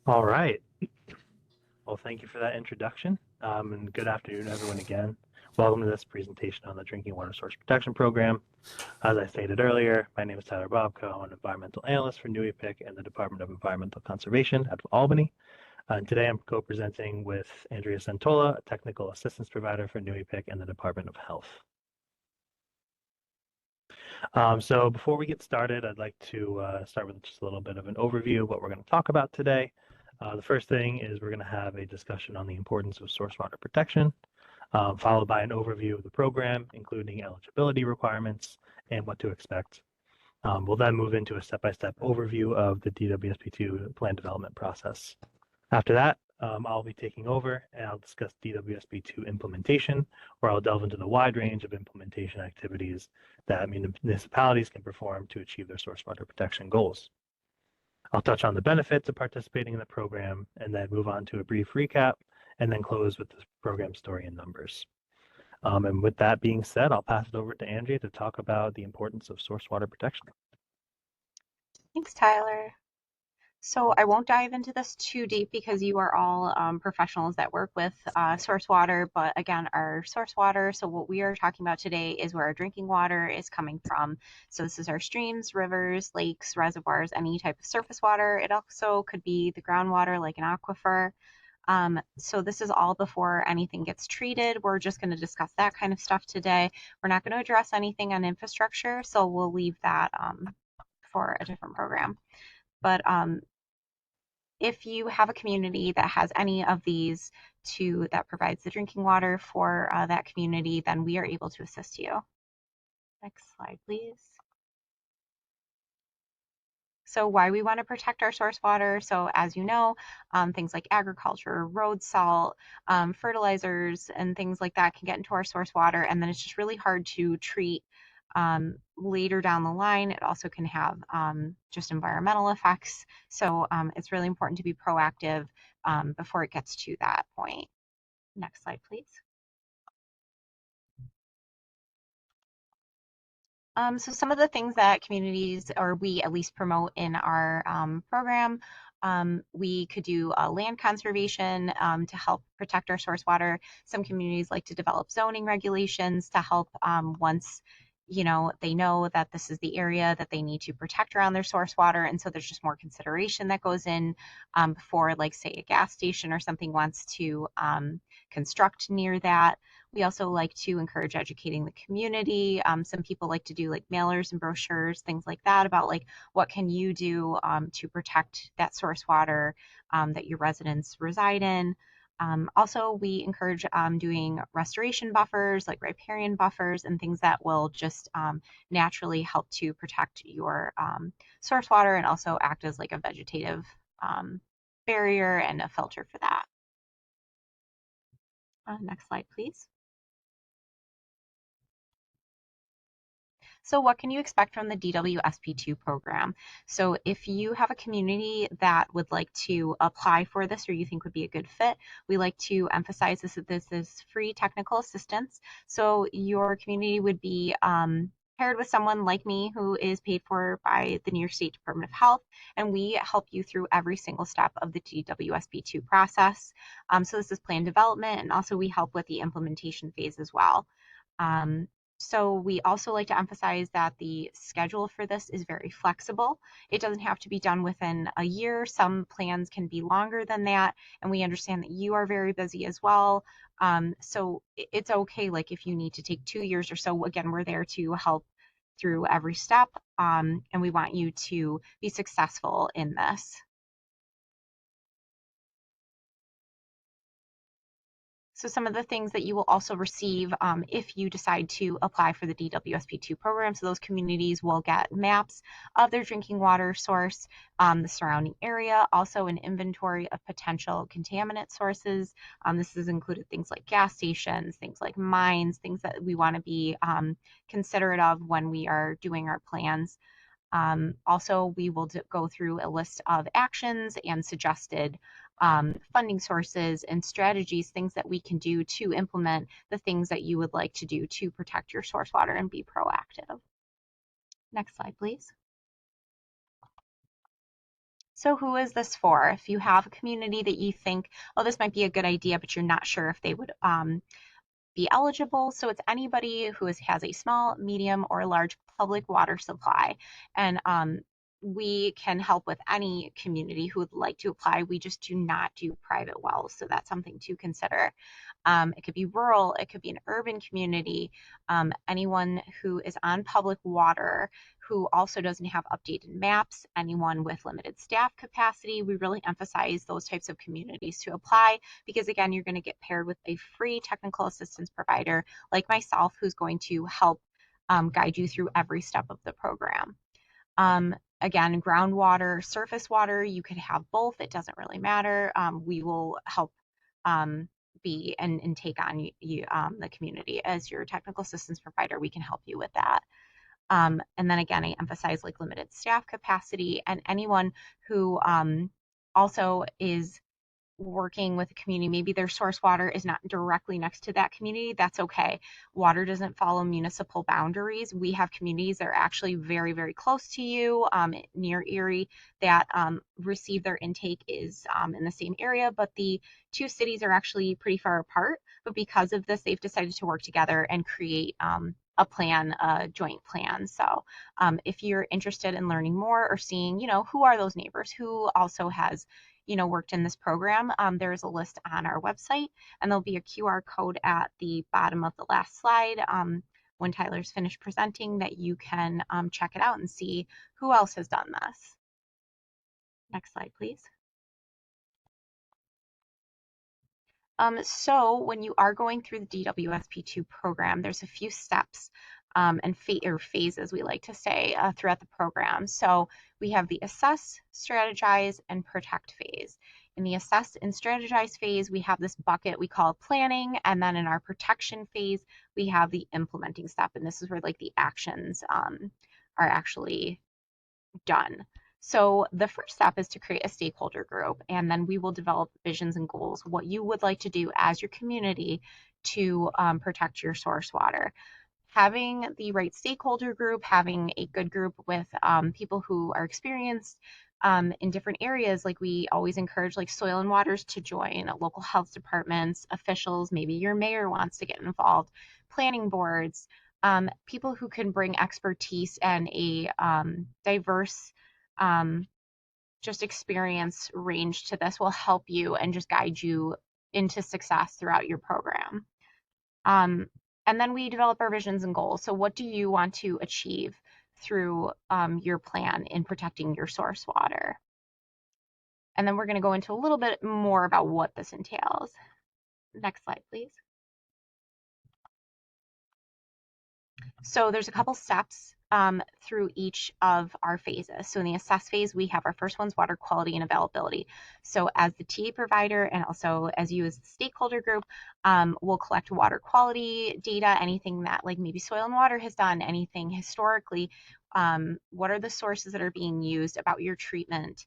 All right. Well, thank you for that introduction. And good afternoon, everyone, again. Welcome to this presentation on the Drinking Water Source Protection Program. As I stated earlier, my name is Tyler Bobko. I'm an environmental analyst for NUIPIC and the Department of Environmental Conservation at Albany. And today I'm co-presenting with Andrea Santola, a technical assistance provider for NUIPIC and the Department of Health. So before we get started, I'd like to start with just a little bit of an overview of what we're going to talk about today. The first thing is we're going to have a discussion on the importance of source water protection, followed by an overview of the program, including eligibility requirements and what to expect. We'll then move into a step-by-step overview of the DWSP2 plan development process. After that, I'll be taking over and I'll discuss DWSP2 implementation, where I'll delve into the wide range of implementation activities that municipalities can perform to achieve their source water protection goals. I'll touch on the benefits of participating in the program and then move on to a brief recap and then close with the program story and numbers. And with that being said, I'll pass it over to Andrea to talk about the importance of source water protection. Thanks, Tyler. So I won't dive into this too deep because you are all professionals that work with source water, but again, our source water, so what we are talking about today is where our drinking water is coming from. So this is our streams, rivers, lakes, reservoirs, any type of surface water. It also could be the groundwater like an aquifer. So this is all before anything gets treated. We're just going to discuss that kind of stuff today. We're not going to address anything on infrastructure, so we'll leave that for a different program. But if you have a community that has any of these that provides the drinking water for that community, then we are able to assist you. Next slide, please. So why we want to protect our source water. So as you know, things like agriculture, road salt, fertilizers, and things like that can get into our source water. And then it's just really hard to treat later down the line. It also can have just environmental effects. So it's really important to be proactive before it gets to that point. Next slide, please. So some of the things that communities, or we at least promote in our program, we could do land conservation to help protect our source water. Some communities like to develop zoning regulations to help once they know that this is the area that they need to protect around their source water. And so there's just more consideration that goes in before, like, say, a gas station or something wants to construct near that. We also like to encourage educating the community. Some people like to do like mailers and brochures, things like that, about like what can you do to protect that source water that your residents reside in. Also, we encourage doing restoration buffers, like riparian buffers, and things that will just naturally help to protect your source water and also act as like a vegetative barrier and a filter for that. Next slide, please. So what can you expect from the DWSP2 program? So if you have a community that would like to apply for this or you think would be a good fit, we like to emphasize that this is free technical assistance. So your community would be paired with someone like me who is paid for by the New York State Department of Health, and we help you through every single step of the DWSP2 process. So this is plan development, and also we help with the implementation phase as well. So we also like to emphasize that the schedule for this is very flexible. It doesn't have to be done within a year. Some plans can be longer than that, and we understand that you are very busy as well. So it's okay, like if you need to take 2 years or so. Again, we're there to help through every step, and we want you to be successful in this. So some of the things that you will also receive if you decide to apply for the DWSP2 program, so those communities will get maps of their drinking water source, the surrounding area, also an inventory of potential contaminant sources. This has included things like gas stations, things like mines, things that we want to be considerate of when we are doing our plans. Also, we will go through a list of actions and suggested funding sources and strategies, things that we can do to implement the things that you would like to do to protect your source water and be proactive. Next slide, please. So who is this for? If you have a community that you think, oh, this might be a good idea, but you're not sure if they would be eligible. So it's anybody who has a small, medium, or large public water supply. And we can help with any community who would like to apply. We just do not do private wells. So that's something to consider. It could be rural, it could be an urban community, anyone who is on public water who also doesn't have updated maps, anyone with limited staff capacity. We really emphasize those types of communities to apply because, again, you're going to get paired with a free technical assistance provider like myself who's going to help guide you through every step of the program. Again, groundwater, surface water, you could have both. It doesn't really matter. We will help be and take on the community as your technical assistance provider. We can help you with that. And then again, I emphasize like limited staff capacity and anyone who also is working with a community, maybe their source water is not directly next to that community, that's okay. Water doesn't follow municipal boundaries. We have communities that are actually very, very close to you, near Erie, that receive their intake is in the same area, but the two cities are actually pretty far apart. But because of this, they've decided to work together and create a plan, a joint plan. So if you're interested in learning more or seeing, who are those neighbors, who also has worked in this program, there's a list on our website, and there'll be a QR code at the bottom of the last slide when Tyler's finished presenting that you can check it out and see who else has done this. Next slide, please. So when you are going through the DWSP2 program, there's a few steps and phases, we like to say, throughout the program. So we have the assess, strategize, and protect phase. In the assess and strategize phase, we have this bucket we call planning, and then in our protection phase, we have the implementing step, and this is where like the actions are actually done. So the first step is to create a stakeholder group, and then we will develop visions and goals, what you would like to do as your community to protect your source water. Having the right stakeholder group, having a good group with people who are experienced in different areas, like we always encourage like soil and waters to join, local health departments, officials, maybe your mayor wants to get involved, planning boards, people who can bring expertise and a diverse just experience range to this will help you and just guide you into success throughout your program. And then we develop our visions and goals. So what do you want to achieve through your plan in protecting your source water? And then we're going to go into a little bit more about what this entails. Next slide, please. So there's a couple steps through each of our phases. So in the assess phase, we have our first one's water quality and availability. So as the TA provider and also as you as the stakeholder group, we'll collect water quality data, anything that like maybe soil and water has done, anything historically, what are the sources that are being used, about your treatment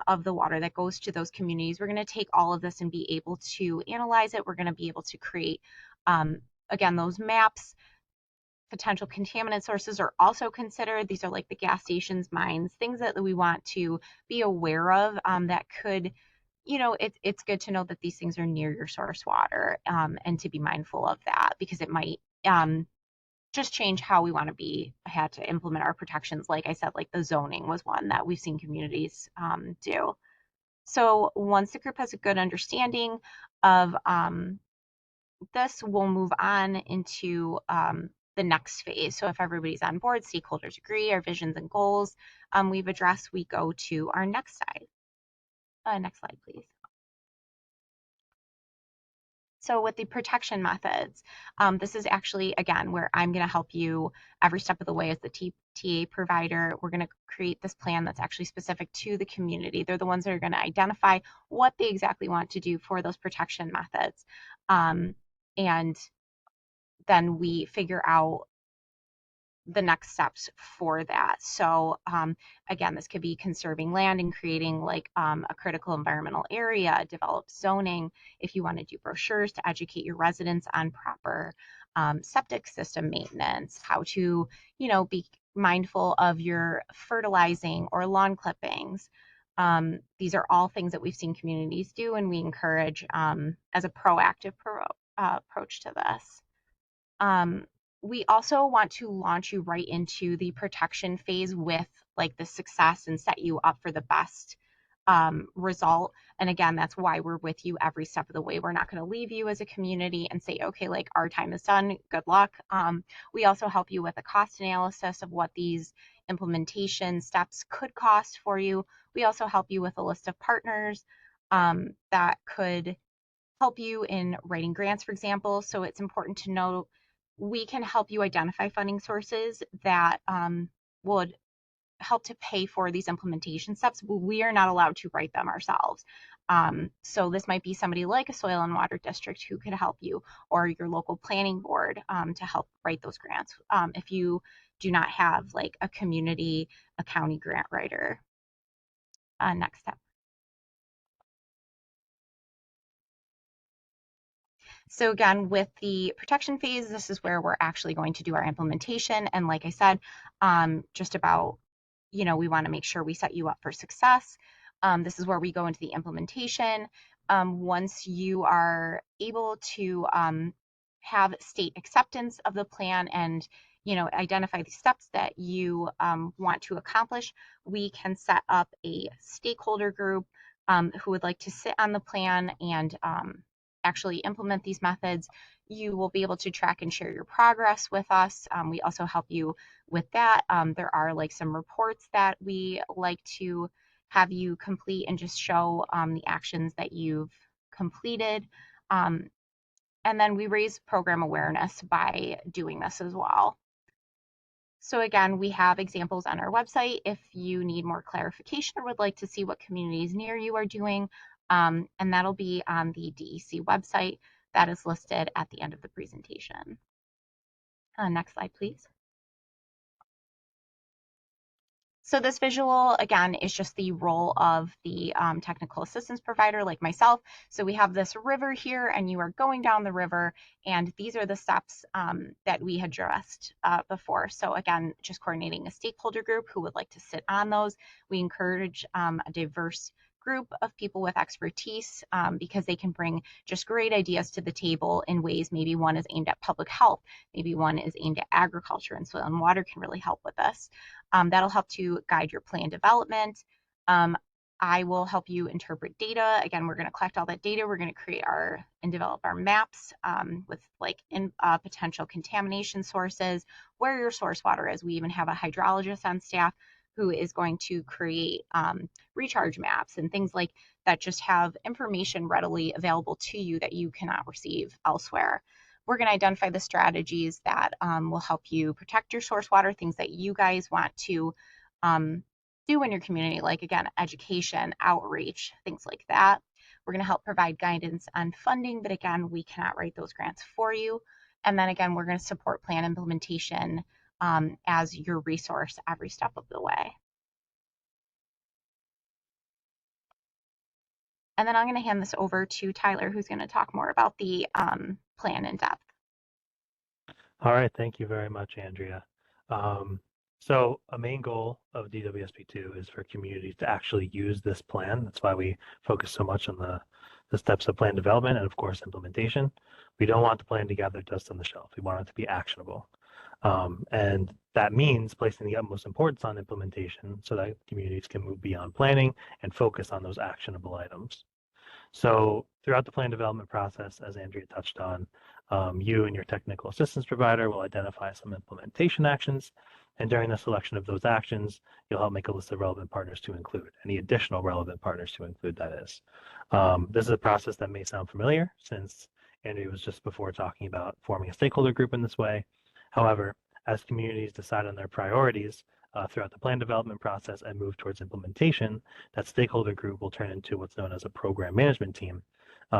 of the water that goes to those communities. We're going to take all of this and be able to analyze it. We're going to be able to create, again, those maps. Potential contaminant sources are also considered. These are like the gas stations, mines, things that we want to be aware of that could, it's good to know that these things are near your source water and to be mindful of that because it might just change how we want to had to implement our protections. Like I said, like the zoning was one that we've seen communities do. So once the group has a good understanding of this, we'll move on into the next phase. So if everybody's on board, stakeholders agree, our visions and goals we've addressed, we go to our next slide. Next slide, please. So with the protection methods, this is actually, again, where I'm going to help you every step of the way as the TA provider. We're going to create this plan that's actually specific to the community. They're the ones that are going to identify what they exactly want to do for those protection methods. And then we figure out the next steps for that. So again, this could be conserving land and creating like a critical environmental area, develop zoning, if you want to do brochures to educate your residents on proper septic system maintenance, how to, be mindful of your fertilizing or lawn clippings. These are all things that we've seen communities do, and we encourage as a proactive approach to this. Um, we also want to launch you right into the protection phase with like the success and set you up for the best result. And again, that's why we're with you every step of the way. We're not going to leave you as a community and say, okay, like our time is done. Good luck. We also help you with a cost analysis of what these implementation steps could cost for you. We also help you with a list of partners that could help you in writing grants, for example. So it's important to know we can help you identify funding sources that would help to pay for these implementation steps, but we are not allowed to write them ourselves. So this might be somebody like a soil and water district who could help you, or your local planning board to help write those grants if you do not have like a county grant writer. Next step. So again, with the protection phase, this is where we're actually going to do our implementation. And like I said, just about, we want to make sure we set you up for success. This is where we go into the implementation. Once you are able to have state acceptance of the plan and identify the steps that you want to accomplish, we can set up a stakeholder group who would like to sit on the plan and actually implement these methods. You will be able to track and share your progress with us. We also help you with that. There are like some reports that we like to have you complete and just show the actions that you've completed. And then we raise program awareness by doing this as well. So again, we have examples on our website if you need more clarification or would like to see what communities near you are doing. And that'll be on the DEC website that is listed at the end of the presentation. Next slide, please. So this visual, again, is just the role of the technical assistance provider like myself. So we have this river here and you are going down the river, and these are the steps that we had addressed before. So again, just coordinating a stakeholder group who would like to sit on those. We encourage a diverse group of people with expertise because they can bring just great ideas to the table in ways. Maybe one is aimed at public health, maybe one is aimed at agriculture, and soil and water can really help with this. That'll help to guide your plan development. I will help you interpret data. Again, we're going to collect all that data. We're going to create and develop our maps with like potential contamination sources, where your source water is. We even have a hydrologist on staff who is going to create recharge maps and things like that, just have information readily available to you that you cannot receive elsewhere. We're going to identify the strategies that will help you protect your source water, things that you guys want to do in your community, like, again, education, outreach, things like that. We're going to help provide guidance on funding, but again, we cannot write those grants for you. And then again, we're going to support plan implementation as your resource every step of the way. And then I'm going to hand this over to Tyler, who's going to talk more about the plan in depth. All right, thank you very much, Andrea. So a main goal of DWSP2 is for communities to actually use this plan. That's why we focus so much on the steps of plan development and, of course, implementation. We don't want the plan to gather dust on the shelf. We want it to be actionable. And that means placing the utmost importance on implementation so that communities can move beyond planning and focus on those actionable items. So throughout the plan development process, as Andrea touched on, you and your technical assistance provider will identify some implementation actions. And during the selection of those actions, you'll help make a list of relevant partners to include, any additional relevant partners to include, that is. This is a process that may sound familiar since Andrea was just before talking about forming a stakeholder group in this way. However, as communities decide on their priorities throughout the plan development process and move towards implementation, that stakeholder group will turn into what's known as a program management team,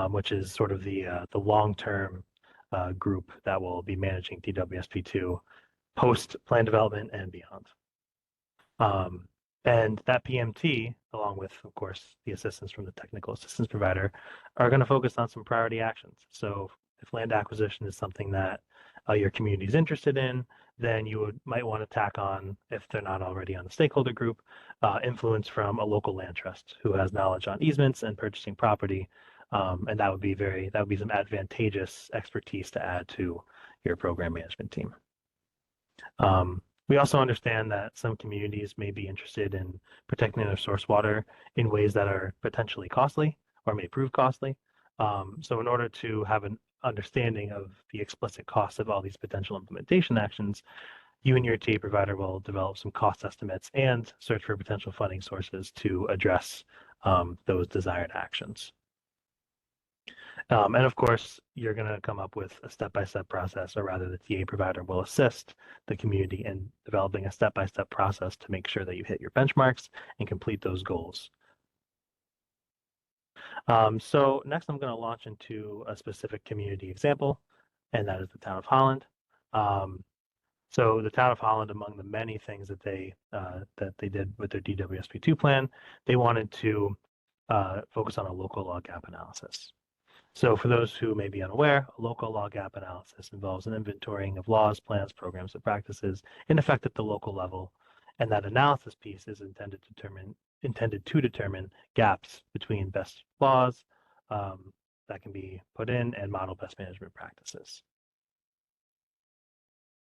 which is sort of the long-term group that will be managing DWSP2 post plan development and beyond. And that PMT, along with, of course, the assistance from the technical assistance provider, are going to focus on some priority actions. So if land acquisition is something that your community is interested in, then you might want to tack on, if they're not already on the stakeholder group, influence from a local land trust who has knowledge on easements and purchasing property, and that would be some advantageous expertise to add to your program management team. We also understand that some communities may be interested in protecting their source water in ways that are potentially costly or may prove costly. So in order to have an understanding of the explicit costs of all these potential implementation actions, you and your TA provider will develop some cost estimates and search for potential funding sources to address those desired actions. And of course, you're going to come up with a step-by-step process, or rather the TA provider will assist the community in developing a step-by-step process to make sure that you hit your benchmarks and complete those goals. So next I'm going to launch into a specific community example, and that is the town of Holland. So the town of Holland, among the many things that they did with their DWSP2 plan, they wanted to focus on a local law gap analysis. So for those who may be unaware, a local law gap analysis involves an inventorying of laws, plans, programs, and practices in effect at the local level, and that analysis piece is intended to determine gaps between best laws that can be put in and model best management practices.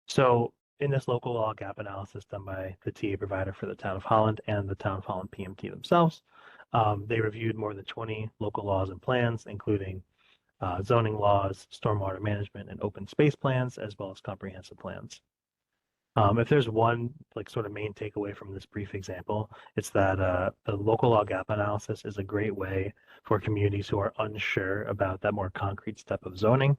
So in this local law gap analysis done by the TA provider for the town of Holland and the town of Holland PMT themselves, they reviewed more than 20 local laws and plans, including zoning laws, stormwater management, and open space plans, as well as comprehensive plans. If there's one sort of main takeaway from this brief example, it's that the local law gap analysis is a great way for communities who are unsure about that more concrete step of zoning.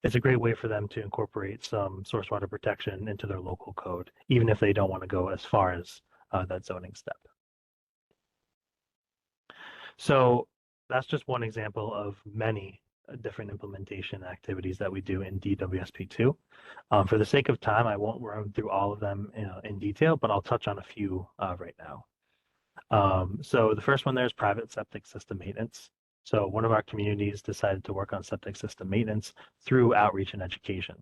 It's a great way for them to incorporate some source water protection into their local code, even if they don't want to go as far as that zoning step. So that's just one example of many different implementation activities that we do in DWSP2. For the sake of time, I won't run through all of them in detail, but I'll touch on a few right now. So the first one there is private septic system maintenance. So one of our communities decided to work on septic system maintenance through outreach and education.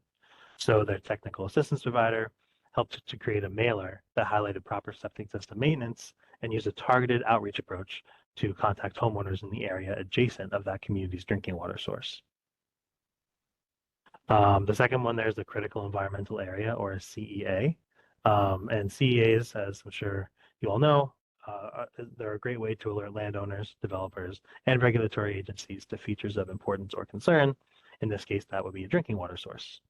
So their technical assistance provider helped to create a mailer that highlighted proper septic system maintenance and used a targeted outreach approach to contact homeowners in the area adjacent of that community's drinking water source. The second one there is the critical environmental area, or a CEA. And CEAs, as I'm sure you all know, they're a great way to alert landowners, developers, and regulatory agencies to features of importance or concern. In this case, that would be a drinking water source.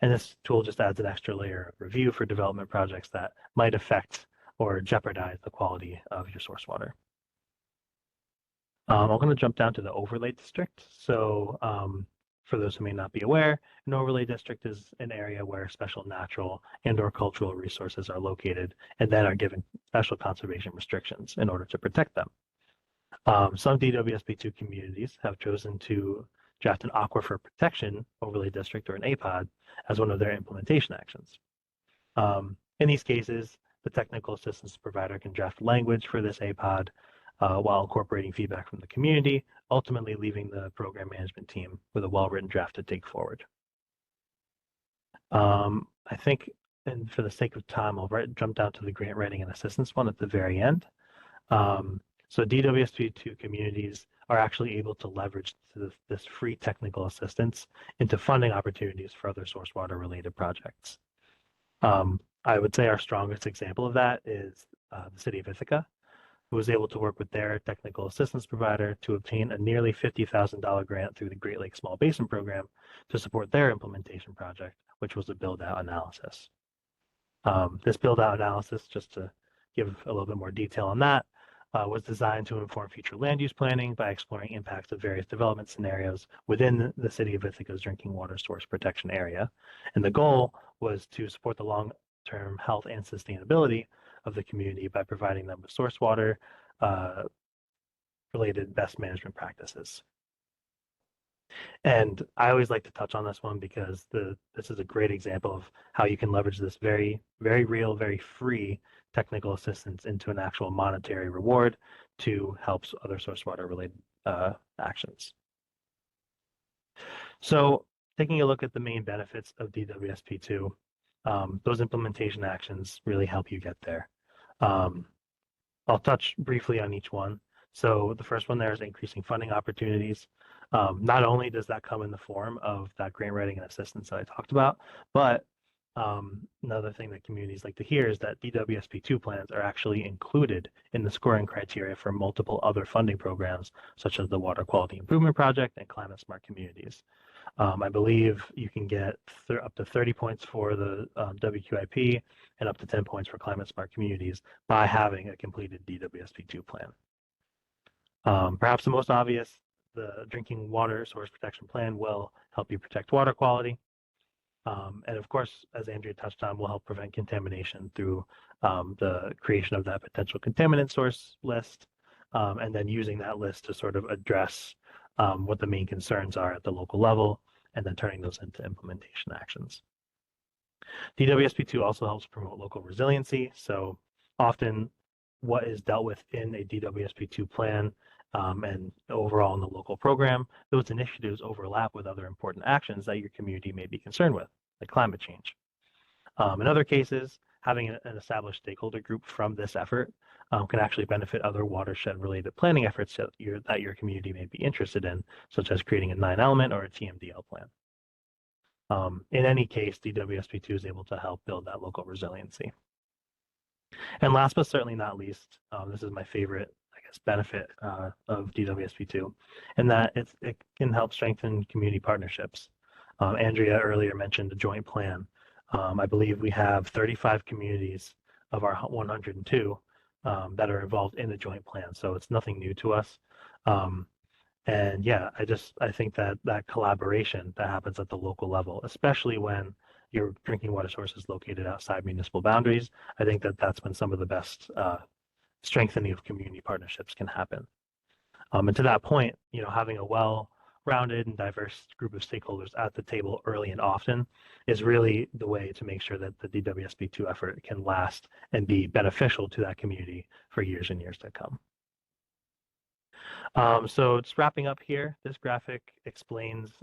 And this tool just adds an extra layer of review for development projects that might affect or jeopardize the quality of your source water. I'm going to jump down to the overlay district. So for those who may not be aware, an overlay district is an area where special natural and/or cultural resources are located and then are given special conservation restrictions in order to protect them. Some DWSP2 communities have chosen to draft an aquifer protection overlay district, or an APOD, as one of their implementation actions. In these cases, the technical assistance provider can draft language for this APOD while incorporating feedback from the community, ultimately leaving the program management team with a well-written draft to take forward. I think, and for the sake of time, I'll jump down to the grant writing and assistance one at the very end. So DWSP2 communities are actually able to leverage this free technical assistance into funding opportunities for other source water related projects. I would say our strongest example of that is the city of Ithaca, who was able to work with their technical assistance provider to obtain a nearly $50,000 grant through the Great Lakes Small Basin Program to support their implementation project, which was a build-out analysis. This build-out analysis, just to give a little bit more detail on that, was designed to inform future land use planning by exploring impacts of various development scenarios within the city of Ithaca's drinking water source protection area. And the goal was to support the long-term health and sustainability of the community by providing them with source water related best management practices. And I always like to touch on this one because this is a great example of how you can leverage this very, very real, very free technical assistance into an actual monetary reward to help other source water related actions. So taking a look at the main benefits of DWSP2, those implementation actions really help you get there. Um, I'll touch briefly on each one. So the first one there is increasing funding opportunities. Not only does that come in the form of that grant writing and assistance that I talked about, but another thing that communities like to hear is that DWSP2 plans are actually included in the scoring criteria for multiple other funding programs, such as the Water Quality Improvement Project and Climate Smart Communities. I believe you can get up to 30 points for the WQIP and up to 10 points for climate smart communities by having a completed DWSP2 plan. Perhaps the most obvious, the drinking water source protection plan will help you protect water quality. And of course, as Andrea touched on, will help prevent contamination through the creation of that potential contaminant source list, and then using that list to sort of address what the main concerns are at the local level, and then turning those into implementation actions. DWSP2 also helps promote local resiliency. So often what is dealt with in a DWSP2 plan and overall in the local program, those initiatives overlap with other important actions that your community may be concerned with, like climate change. In other cases, having an established stakeholder group from this effort can actually benefit other watershed-related planning efforts that your community may be interested in, such as creating a 9-element or a TMDL plan. In any case, DWSP2 is able to help build that local resiliency. And last but certainly not least, this is my favorite, I guess, benefit of DWSP2, in that it can help strengthen community partnerships. Andrea earlier mentioned a joint plan. I believe we have 35 communities of our 102 that are involved in the joint plan, so it's nothing new to us. And yeah, I think that collaboration that happens at the local level, especially when your drinking water source is located outside municipal boundaries, I think that's when some of the best strengthening of community partnerships can happen. And to that point, having a well-rounded and diverse group of stakeholders at the table early and often is really the way to make sure that the DWSP2 effort can last and be beneficial to that community for years and years to come. So just wrapping up here, this graphic explains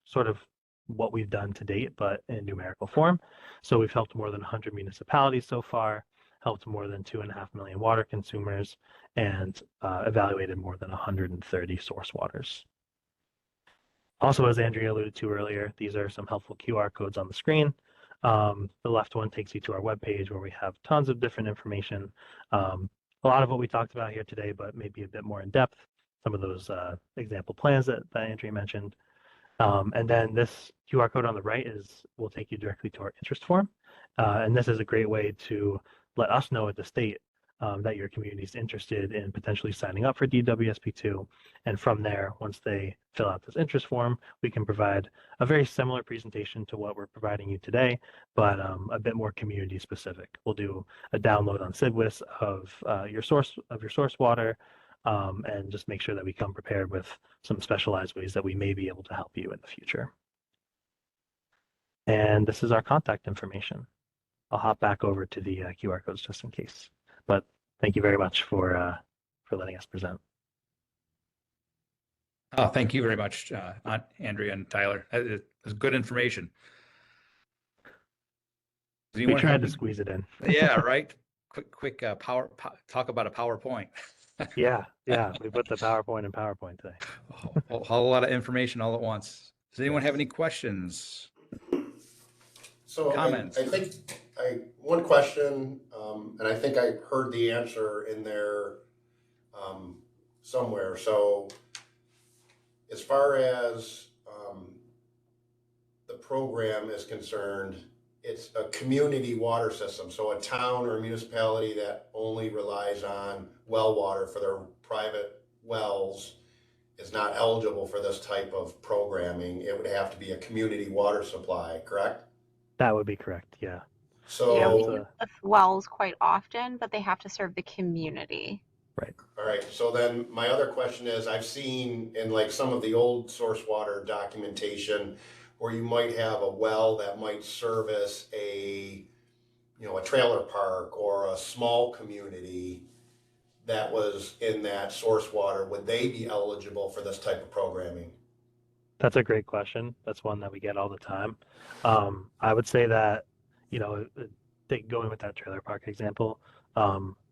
sort of what we've done to date, but in numerical form. So we've helped more than 100 municipalities so far, helped more than 2.5 million water consumers, and evaluated more than 130 source waters. Also, as Andrea alluded to earlier, these are some helpful QR codes on the screen. The left one takes you to our webpage where we have tons of different information. A lot of what we talked about here today, but maybe a bit more in depth. Some of those example plans that Andrea mentioned. And then this QR code on the right will take you directly to our interest form. And this is a great way to let us know at the state that your community is interested in potentially signing up for DWSP2. And from there, once they fill out this interest form, we can provide a very similar presentation to what we're providing you today, but a bit more community specific. We'll do a download on SIDWIS of your source water, and just make sure that we come prepared with some specialized ways that we may be able to help you in the future. And this is our contact information. I'll hop back over to the QR codes just in case. But thank you very much for letting us present. Oh, thank you very much, Andrea and Tyler. It was good information. We tried to squeeze it in. Yeah, right. Quick talk about a PowerPoint. Yeah, we put the PowerPoint in PowerPoint today. A whole lot of information all at once. Does anyone have any questions? So comments? I think one question, and I think I heard the answer in there somewhere. So as far as the program is concerned, it's a community water system. So a town or a municipality that only relies on well water for their private wells is not eligible for this type of programming. It would have to be a community water supply, correct? That would be correct, yeah. So Yeah, we use the wells quite often, but they have to serve the community. Right. all right, so then my other question is, I've seen in like some of the old source water documentation where you might have a well that might service a trailer park or a small community that was in that source water. Would they be eligible for this type of programming? That's a great question. That's one that we get all the time. I would say that, going with that trailer park example,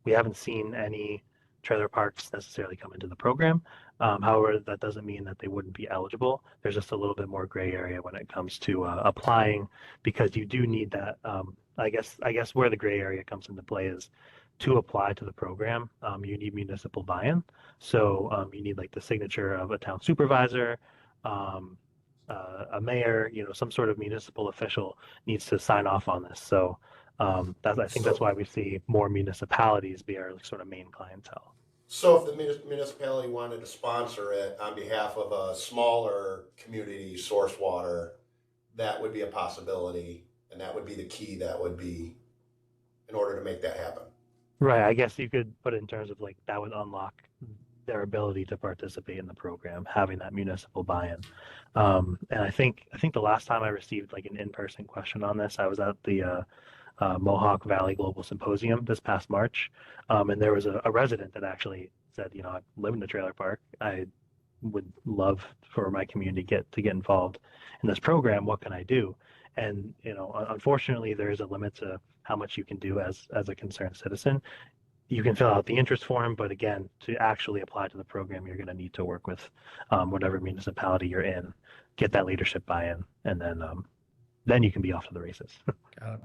we haven't seen any trailer parks necessarily come into the program. However, that doesn't mean that they wouldn't be eligible. There's just a little bit more gray area when it comes to applying, because you do need that. I guess where the gray area comes into play is to apply to the program. You need municipal buy-in. So you need like the signature of a town supervisor, um, a mayor, some sort of municipal official needs to sign off on this. So I think that's why we see more municipalities be our sort of main clientele. So if the municipality wanted to sponsor it on behalf of a smaller community source water, that would be a possibility, and that would be the key that would be in order to make that happen. Right. I guess you could put it in terms of like that would unlock their ability to participate in the program, having that municipal buy-in. And I think the last time I received like an in-person question on this, I was at the Mohawk Valley Global Symposium this past March, and there was a resident that actually said, I live in the trailer park. I would love for my community to get involved in this program. What can I do? And unfortunately, there is a limit to how much you can do as a concerned citizen. You can fill out the interest form, but again, to actually apply to the program, you're going to need to work with whatever municipality you're in, get that leadership buy-in, and then you can be off to the races. Got it.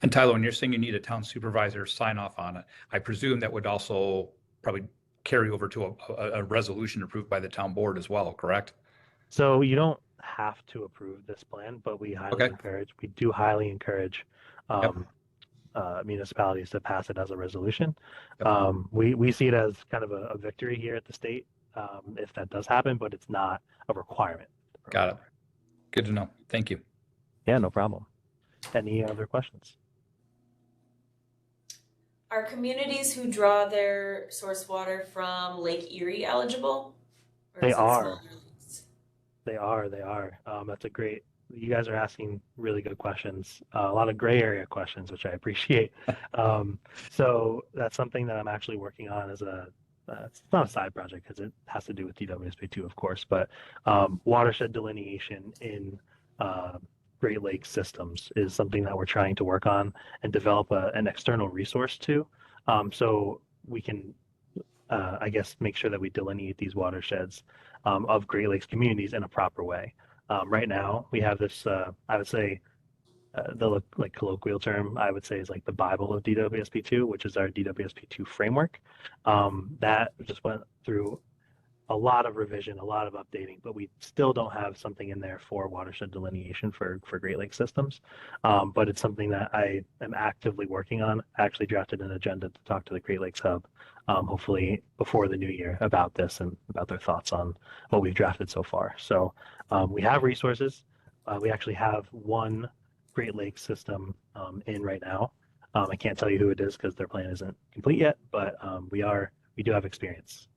And Tyler, when you're saying you need a town supervisor sign off on it, I presume that would also probably carry over to a resolution approved by the town board as well, correct? So you don't have to approve this plan, but we do highly encourage municipalities to pass it as a resolution. Yep. We see it as kind of a victory here at the state if that does happen, but it's not a requirement. Got it. Good to know. Thank you. Yeah, no problem. Any other questions? Are communities who draw their source water from Lake Erie eligible? Or They is it are. smaller lakes? They are. That's a great. You guys are asking really good questions. A lot of gray area questions, which I appreciate. So that's something that I'm actually working on as it's not a side project because it has to do with DWSP2, of course, but watershed delineation in Great Lakes systems is something that we're trying to work on and develop an external resource to, so we can, I guess, make sure that we delineate these watersheds of Great Lakes communities in a proper way. Right now, we have this, I would say, the like colloquial term, I would say, is like the Bible of DWSP2, which is our DWSP2 framework. That just went through a lot of revision, a lot of updating, but we still don't have something in there for watershed delineation for Great Lakes systems. But it's something that I am actively working on. I actually drafted an agenda to talk to the Great Lakes Hub, hopefully before the new year, about this and about their thoughts on what we've drafted so far. So we have resources. We actually have one Great Lakes system in right now. I can't tell you who it is because their plan isn't complete yet, but we do have experience